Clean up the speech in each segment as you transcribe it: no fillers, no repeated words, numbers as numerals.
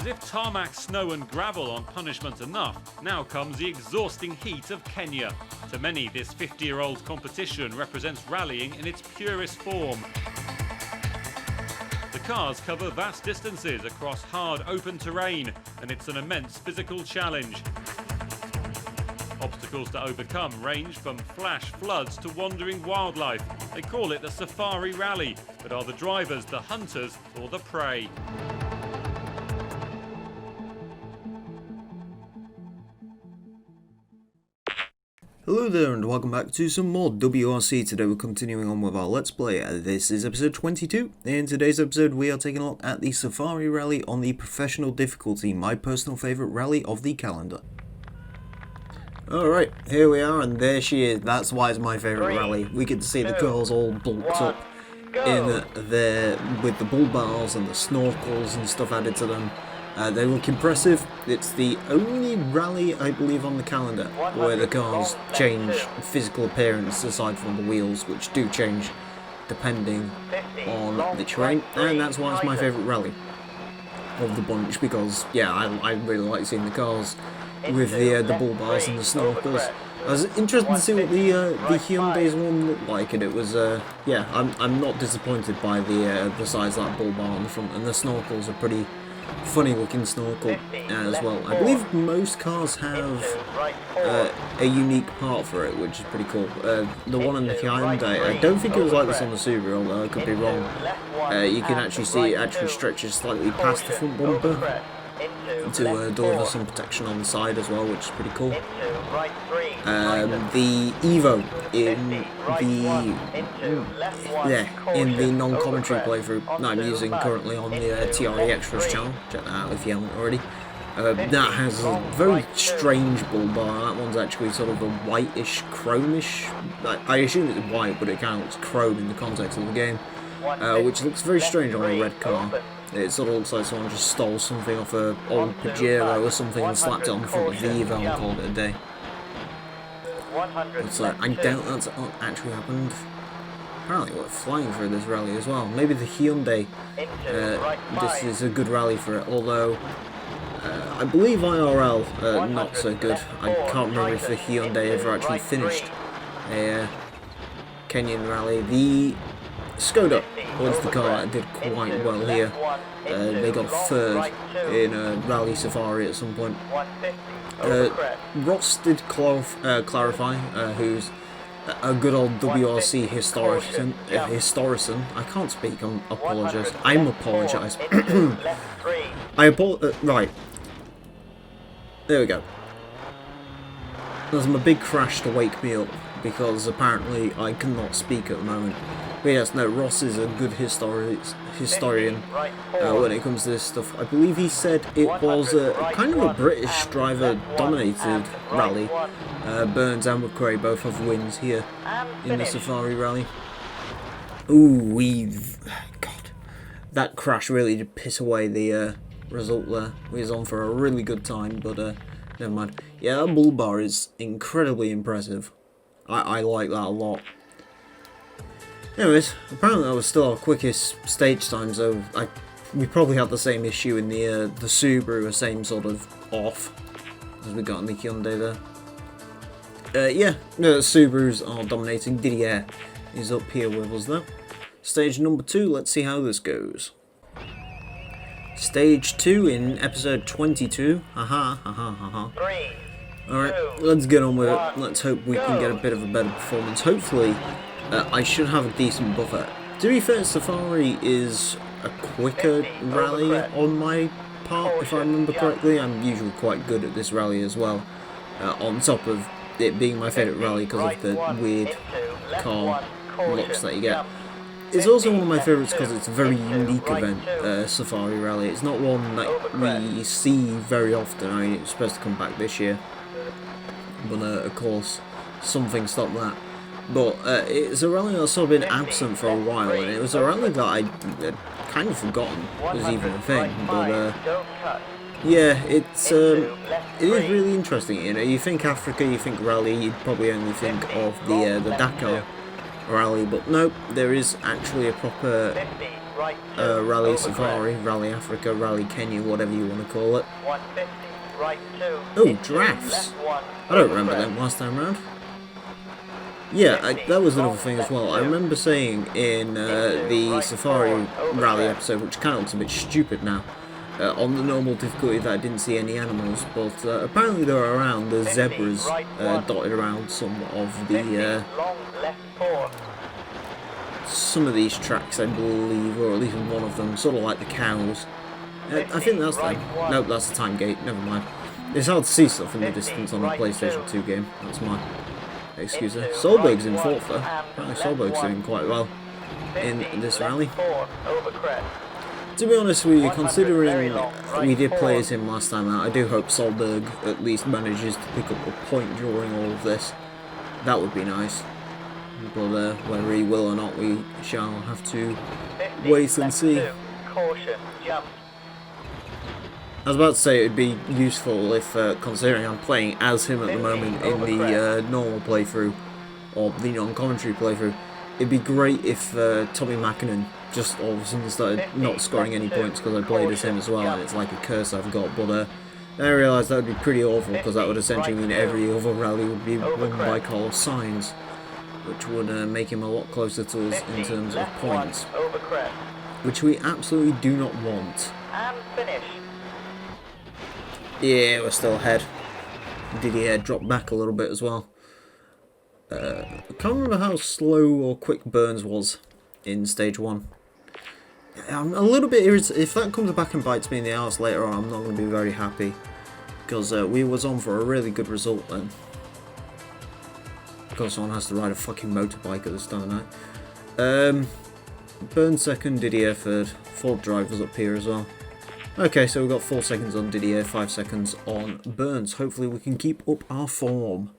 As if tarmac, snow and gravel aren't punishment enough, now comes the exhausting heat of Kenya. To many, this 50-year-old competition represents rallying in its purest form. The cars cover vast distances across hard, open terrain, and it's an immense physical challenge. Obstacles to overcome range from flash floods to wandering wildlife. They call it the safari rally, but are the drivers the hunters or the prey? Hello there and welcome back to some more WRC. Today we're continuing on with our Let's Play. This is episode 22. In today's episode we are taking a look at the Safari Rally on the Professional difficulty, my personal favourite rally of the calendar. Alright, here we are and there she is. That's why it's my favourite rally. We get to see the girls all bulked up in there with the bull bars and the snorkels and stuff added to them. They look impressive. It's the only rally, I believe, on the calendar where the cars change physical appearance aside from the wheels, which do change depending on the terrain, and that's why it's my favourite rally of the bunch, because, yeah, I really like seeing the cars with the bull bars and the snorkels. I was interested to see what the Hyundai's one looked like, and it was, yeah, I'm not disappointed by the size of that bull bar on the front, and the snorkels are pretty funny looking snorkel as well. I believe most cars have a unique part for it, which is pretty cool. The one in the Hyundai, I don't think it was like this on the Subaru, although I could be wrong. You can actually see it actually stretches slightly past the front bumper to deliver some protection on the side as well, which is pretty cool. The Evo in the non-commentary playthrough that I'm using currently on the TRE Extras channel, check that out if you haven't already. That has a very strange bull bar. That one's actually sort of a whitish, chromish. I assume it's white, but it kind of looks chrome in the context of the game, which looks very strange on a red car. It sort of looks like someone just stole something off an old Pajero or something and slapped it on the front of the Evo and called it a day. It's like, I doubt that's what actually happened. Apparently we're flying through this rally as well. Maybe the Hyundai, this is a good rally for it, although I believe IRL, not so good. I can't remember if the Hyundai ever actually finished a Kenyan rally. The Skoda was the car that did quite well here. They got third in a rally safari at some point. Ross did clarify, who's a good old WRC historian. I can't speak, I'm apologise. Right. There we go. There's a big crash to wake me up, because apparently I cannot speak at the moment. But yes, no, Ross is a good historian when it comes to this stuff. I believe he said it was kind of a British driver-dominated rally. Burns and McRae both have wins here in the Safari Rally. Ooh, God, that crash really did piss away the result there. We was on for a really good time, but never mind. Yeah, that bull bar is incredibly impressive. I like that a lot. Anyways, apparently that was still our quickest stage time, so we probably had the same issue in the Subaru, the same sort of off as we got in the Hyundai there. Yeah, no, Subarus are dominating. Didier is up here with us though. Stage number 2, let's see how this goes. Stage 2 in episode 22. Alright, let's get on with it. Let's hope we can get a bit of a better performance. Hopefully, I should have a decent buffer. To be fair, Safari is a quicker rally on my part, if I remember correctly. I'm usually quite good at this rally as well, on top of it being my favourite rally because of the weird car looks that you get. It's also one of my favourites because it's a very unique event, Safari Rally. It's not one that we see very often. I mean, it's supposed to come back this year, but of course, something stopped that. But it's a rally that's sort of been absent for a while, and it was a rally that I'd kind of forgotten was even a thing. But yeah, it is really interesting. You know, you think Africa, you think rally, you'd probably only think of the Dakar rally, but no, there is actually a proper Rally Safari, Rally Africa, Rally Kenya, whatever you want to call it. 150, right 2. Oh, drafts. I don't remember them last time round. Yeah, that was another thing as well. I remember saying in the Safari Rally episode, which kind of looks a bit stupid now, on the normal difficulty that I didn't see any animals, but apparently they were around. There's zebras dotted around some of the these tracks, I believe, or at least one of them, sort of like the cows. I think that's them. No, that's the time gate. Never mind. It's hard to see stuff in the distance on the PlayStation 2 game. That's my excuse there. Solberg's in fourth though. Apparently Solberg's doing quite well in this rally. To be honest with you, considering we did play as him last time out, I do hope Solberg at least manages to pick up a point during all of this. That would be nice. But whether he will or not, we shall have to wait and see. Caution, jump. I was about to say it'd be useful if, considering I'm playing as him at the moment in the normal playthrough, or the non-commentary playthrough, it'd be great if Tommy Mackinnon just all of a sudden started not scoring any points because I played as him as well, and it's like a curse I've got. But then I realised that would be pretty awful because that would essentially mean every other rally would be won by Carlos Sainz, which would make him a lot closer to us in terms of points, which we absolutely do not want. And finish. Yeah, we're still ahead. Didier dropped back a little bit as well. I can't remember how slow or quick Burns was in stage 1. I'm a little bit irritated. If that comes back and bites me in the arse later on, I'm not going to be very happy. Because we was on for a really good result then. Because someone has to ride a fucking motorbike at the start of the night. Burns second, Didier third. 4 drivers up here as well. Okay, so we've got 4 seconds on Didier, 5 seconds on Burns. Hopefully we can keep up our form.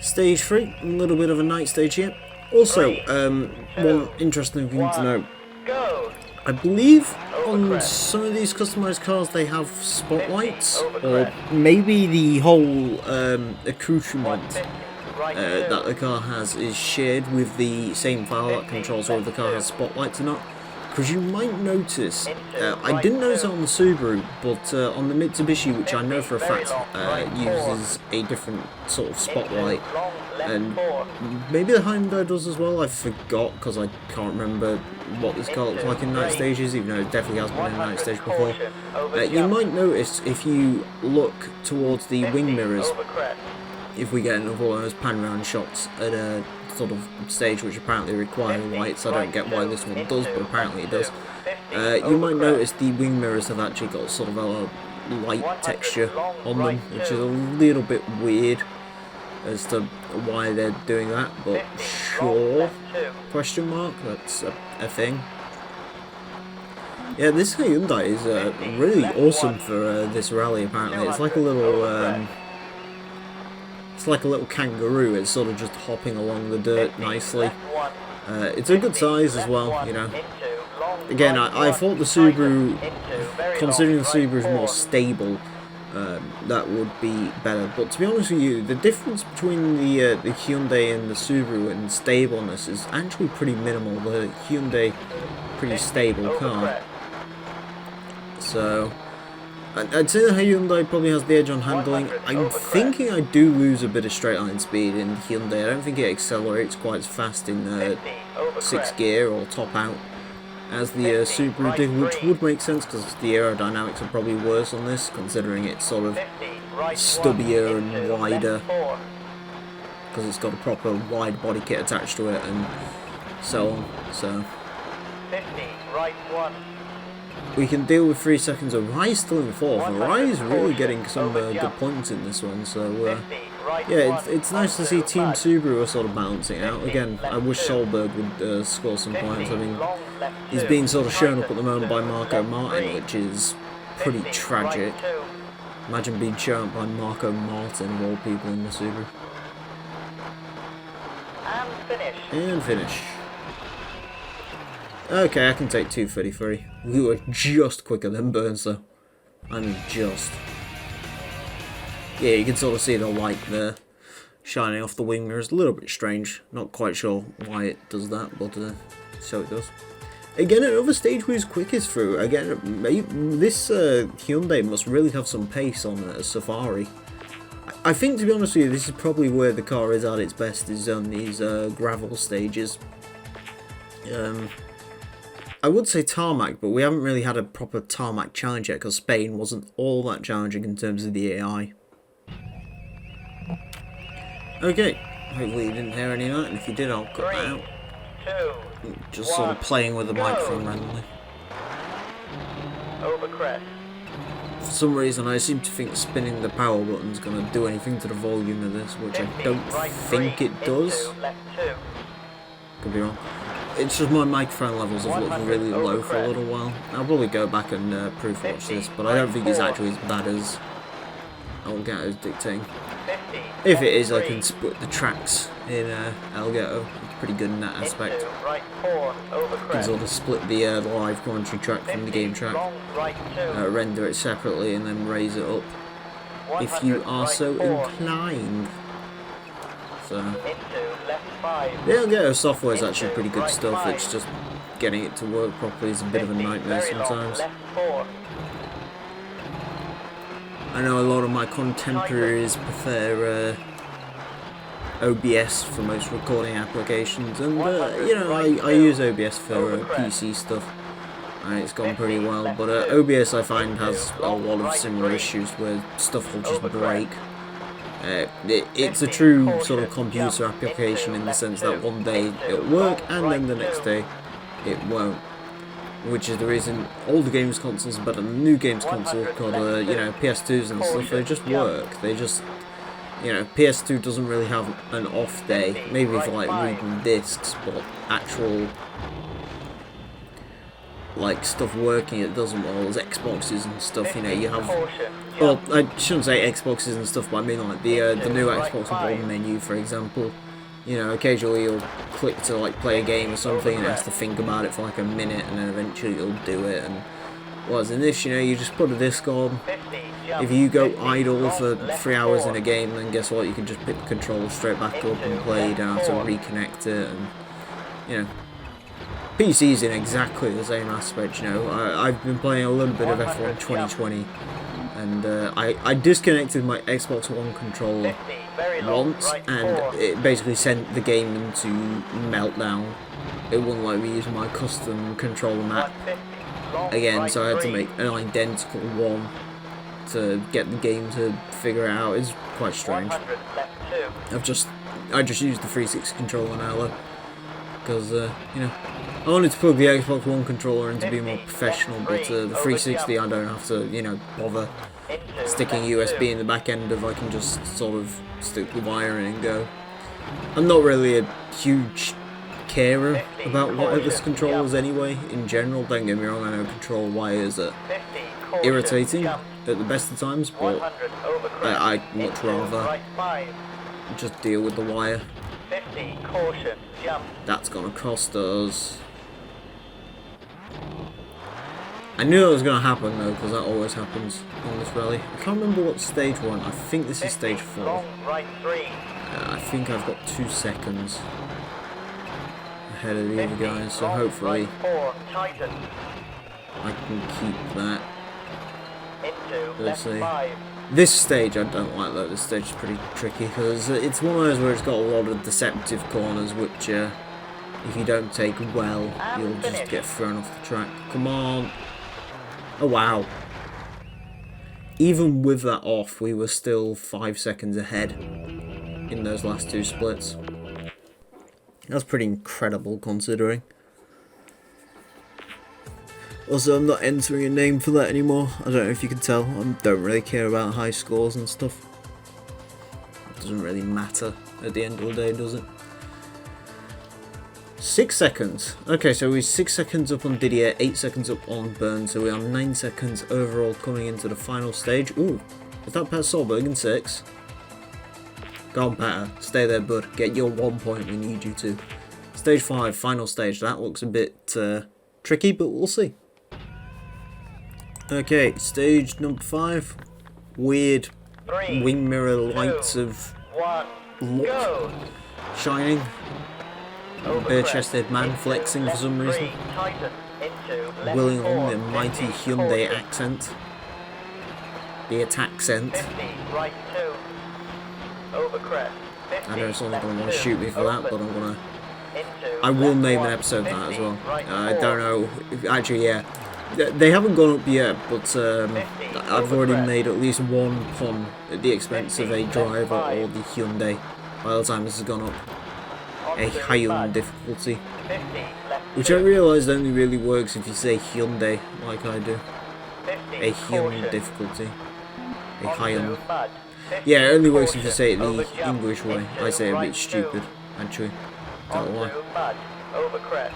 Stage 3, a little bit of a night stage here. Also, one interesting thing to note. I believe on some of these customised cars they have spotlights, or maybe the whole accoutrement that the car has is shared with the same file that controls whether the car has spotlights or not. Because you might notice, I didn't notice it on the Subaru, but on the Mitsubishi, which I know for a fact uses a different sort of spotlight, and maybe the Hyundai does as well, I forgot, because I can't remember what this car looks like in night stages, even though it definitely has been in night stage before. You might notice, if you look towards the wing mirrors, if we get another one of those pan-round shots at a sort of stage which apparently require lights. I don't get why this one does, but apparently it does. You might notice the wing mirrors have actually got sort of a light texture on them, which is a little bit weird as to why they're doing that, but sure, question mark, that's a thing. Yeah, this Hyundai is really awesome for this rally apparently. It's like a little kangaroo. It's sort of just hopping along the dirt nicely. It's a good size as well, you know. Again, I thought the Subaru, considering the Subaru is more stable, that would be better. But to be honest with you, the difference between the Hyundai and the Subaru in stableness is actually pretty minimal. The Hyundai, pretty stable car. So I'd say the Hyundai probably has the edge on handling. I'm thinking I do lose a bit of straight line speed in the Hyundai. I don't think it accelerates quite as fast in 6th gear or top out as the Subaru did, which would make sense because the aerodynamics are probably worse on this, considering it's sort of stubbier and wider, because it's got a proper wide body kit attached to it and so on. So 50, right 1. We can deal with 3 seconds. Rai's still in 4th. Rai's really getting some good points in this one. So yeah, it's nice to see Team Subaru are sort of balancing out. Again, I wish Solberg would score some points. I mean, he's being sort of shown up at the moment by Marco Martin, which is pretty tragic. Imagine being shown up by Marco Martin, of all people, in the Subaru. And finish. Okay, I can take 2:33. We were just quicker than Burns though. I mean, just. Yeah, you can sort of see the light there shining off the wing mirrors. A little bit strange. Not quite sure why it does that, but So it does. Again, another stage whose quickest through. Again, this Hyundai must really have some pace on a Safari. I think, to be honest with you, this is probably where the car is at its best, is on these gravel stages. I would say tarmac, but we haven't really had a proper tarmac challenge yet, because Spain wasn't all that challenging in terms of the AI. Okay, hopefully you didn't hear any of that, and if you did, I'll cut that out. 2, Just sort of playing with the microphone randomly. over crest. For some reason, I seem to think spinning the power button's going to do anything to the volume of this, which I 50, don't right think 3, it does. into left 2. Could be wrong. It's just my microphone levels have looked really low for a little while. I'll probably go back and proof watch this, but I don't think it's actually as bad as Elgato's dictating. 50, If it is, I left can 3, split the tracks in Elgato. It's pretty good in that aspect. into right 4, over You can crest. sort of split the live commentary track from the 50, game track, long right 2. render it separately, and then raise it up if you 100, are right so 4, inclined. So, into left 5. the Elgato software is actually pretty good stuff. It's just getting it to work properly is a bit of a 50, nightmare very long, sometimes. left 4. I know a lot of my contemporaries prefer OBS for most recording applications, and you know, I use OBS for PC stuff, and it's gone pretty well. But OBS I find has a lot of similar issues where stuff will just break. It's a true sort of computer application in the sense that one day it'll work and then the next day it won't. Which is the reason all the games consoles are better than the new games console called, you know, PS2s and stuff. They just work. They just, you know, PS2 doesn't really have an off day. Maybe for like reading discs, but actual like stuff working it doesn't. Well, as Xboxes and stuff, you know, you have. Well, I shouldn't say Xboxes and stuff, but I mean like the new Xbox One menu, for example. You know, occasionally you'll click to like play a game or something and it has to think about it for like a minute, and then eventually you'll do it. And whereas in this, you know, you just put a disc on. If you go idle for 3 hours in a game, then guess what? You can just pick the controller straight back up and play. You don't have to reconnect it, and you know, PC's in exactly the same aspect. You know, I've been playing a little bit of F1 2020, and I disconnected my Xbox One controller once, and it basically sent the game into meltdown. It wouldn't let me use my custom controller map again, so I had to make an identical one to get the game to figure it out. It's quite strange. I just used the 360 controller now though, because you know, I wanted to plug the Xbox One controller in to be more professional, but the 360 I don't have to, you know, bother sticking USB in the back end of. I can just sort of stick the wire in and go. I'm not really a huge carer about wireless controllers anyway, in general. Don't get me wrong, I know control wires are irritating at the best of times, but I'd much rather just deal with the wire. That's gonna cost us. I knew that was going to happen though, because that always happens in this rally. I can't remember what stage we're on. I think this is stage 4. I think I've got 2 seconds ahead of the other guys, so hopefully I can keep that. We'll see. This stage I don't like though. This stage is pretty tricky because it's one of those where it's got a lot of deceptive corners, which if you don't take well, you'll just get thrown off the track. Come on. Oh wow. Even with that off, we were still 5 seconds ahead in those last 2 splits. That's pretty incredible considering. Also, I'm not entering a name for that anymore. I don't know if you can tell. I don't really care about high scores and stuff. It doesn't really matter at the end of the day, does it? 6 seconds. Okay, so we're 6 seconds up on Didier, 8 seconds up on Burn, so we are 9 seconds overall coming into the final stage. Ooh, is that Pat Solberg in 6? Go on, Pat. Stay there, bud. Get your 1 point. We need you to. Stage 5, final stage. That looks a bit tricky, but we'll see. Okay, stage number 5. Weird wing mirror lights of luck shining. over bare-chested man into flexing for left some reason. 3, tighten, into left Willing 4, on the mighty 50, Hyundai caution, accent. The attack scent. 50, right 2, over crest, 50, I know someone's left gonna want to 2, shoot me for that, open, but I'm gonna. into I will left name 1, an episode 50, that as well. right I 4, don't know. Actually, yeah. They haven't gone up yet, but I've already made at least one pun at the expense of a driver or the Hyundai by the time this has gone up. A Hyundai difficulty. 50, left Which 2, I realise only really works if you say Hyundai, like I do. 50, A Hyundai caution, difficulty. A onto Hyundai. mud, 50, Yeah, it only works if you say it caution, the over jump, English way. I into say it a right bit stupid, 2, actually. Don't know why. onto mud, over crest,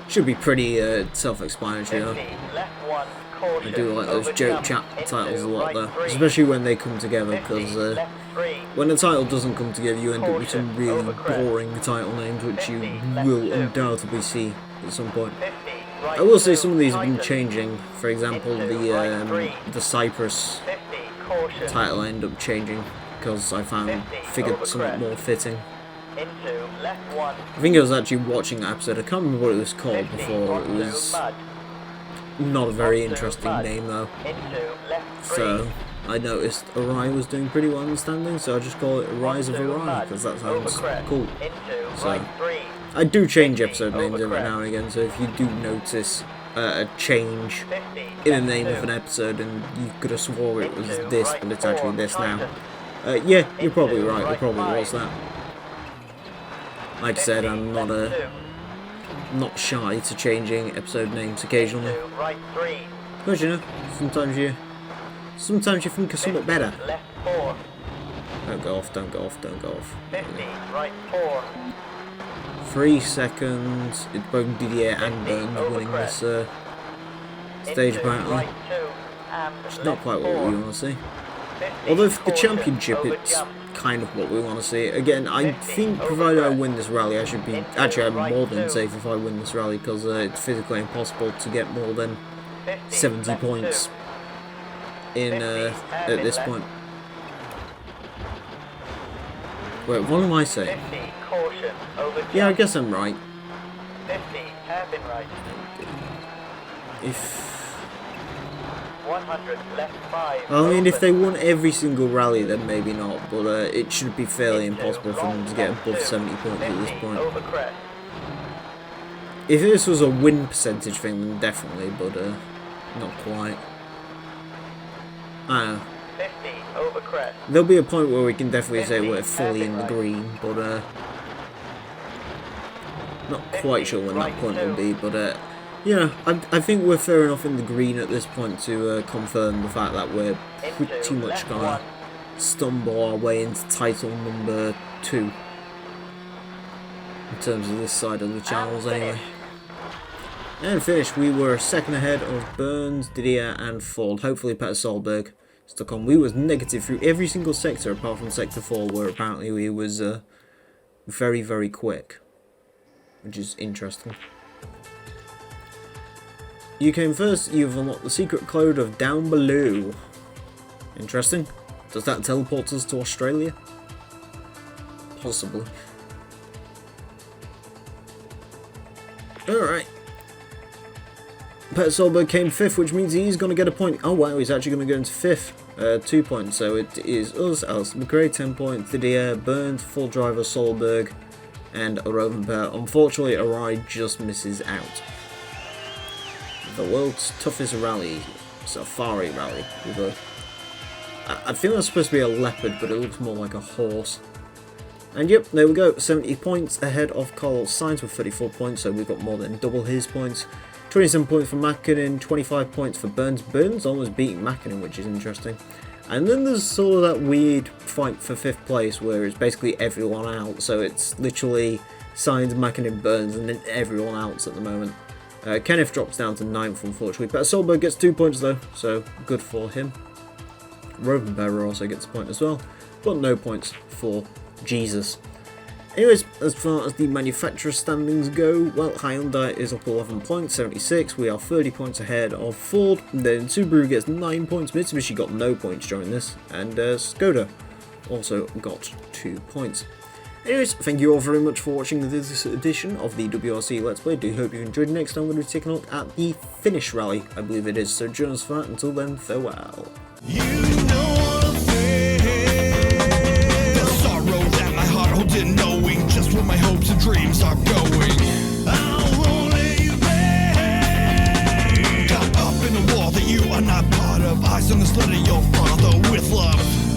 Should be pretty self-explanatory though. 50, left 1, caution, I do like those over joke jump, chat titles a into lot right though, 3, especially when they come together, 50, because left 3, when a title doesn't come together you end up with some Caution, really over crest. boring title names which you 50, left will 2. undoubtedly see at some point. 50, right I will say 2, some of these have been tighten, changing, for example into right 3, the Cyprus 50, caution, title I ended up changing because I found 50, figured over something crest. more fitting. into left 1, I think I was actually watching that episode, I can't remember what it was called 50, before, it onto was mud, not a very onto interesting mud, name though. into left 3, So I noticed Arai was doing pretty well in standing, so I just call it Rise of onto Arai mud, because that over sounds crest, cool. into So, right 3, I do change 50, episode names over every crest. now and again, so if you do notice a change 50, in the left name 2, of an episode and you could have swore it was into this, right but it's 4, actually this now. tighten, Yeah, you're probably into right, it right probably 5, was that. Like I 50, said, I'm left not shy to changing episode names 2, occasionally. into right 3, Because, you know, sometimes you think of something 50, better. left 4, Don't go off, don't go off, don't go off. 50, right 4, 3 seconds, it's both Didier and 50, Burns over winning this crest. stage into apparently. right 2, and It's left not quite what 4, we want to see. 50, Although for the caution, championship, over it's jump, kind of what we want to see. Again, I 50, think over provided I crest. win this rally, I should be... Into Actually, I'm right more than 2. safe if I win this rally, because it's physically impossible to get more than 50, 70 left points 2, in 50, at hairpin this left. point. Wait, what am I saying? 50, caution, over jump, Yeah, I guess I'm right. 50, hairpin right, If... 100, left 5, Well, I mean, if open, they won every single rally, then maybe not, but it should be fairly into impossible for them long to get left above 2, 70 points at this 50, point. over crest, If this was a win percentage thing, then definitely, but not quite. I don't know. 50, over crest, There'll be a point where we can definitely say 50, we're fully in the hairpin green, but not quite sure when that right point 2. will be, but yeah, I think we're fair enough in the green at this point to confirm the fact that we're pretty into much left gonna 1, stumble our way into title number 2 in terms of this side of the channels anyway. And finished, we were second ahead of Burns, Didier and Ford. Hopefully Peter Solberg stuck on. We was negative through every single sector apart from sector 4 where apparently we was very, very quick, which is interesting. You came first, you've unlocked the secret code of down below. Interesting. Does that teleport us to Australia? Possibly. Alright. Peter Solberg came 5th, which means he's going to get a point. Oh wow, he's actually going to go into 5th. 2 points, so it is us, Alison McRae, 10 points, Didier, Burns, full driver, Solberg, and a roving pair. Unfortunately, Arai just misses out. The world's toughest rally, safari rally. I think that's supposed to be a leopard, but it looks more like a horse. And yep, there we go, 70 points ahead of Carlos Sainz with 34 points, so we've got more than double his points. 27 points for Mäkinen, 25 points for Burns. Burns almost beating Mäkinen, which is interesting. And then there's sort of that weird fight for 5th place where it's basically everyone out, so it's literally Sainz, Mäkinen, Burns, and then everyone else at the moment. Kenneth drops down to 9th, unfortunately. Peter Solberg gets 2 points though, so good for him. Rovenberger also gets a point as well, but no points for Jesus. Anyways, as far as the manufacturer standings go, well, Hyundai is up 11 points, 76. We are 30 points ahead of Ford. Then Subaru gets 9 points. Mitsubishi got no points during this, and Skoda also got 2 points. Anyways, thank you all very much for watching this edition of the WRC Let's Play. Do hope you enjoyed. Next time we're going to be taking a look at the finish rally, I believe it is. So join us for that. Until then, farewell. You know what I'm saying. The sorrow that my heart holds in knowing just where my hopes and dreams are going. I'll only you back. Caught up in a war that you are not part of. Eyes on the slit of your father with love.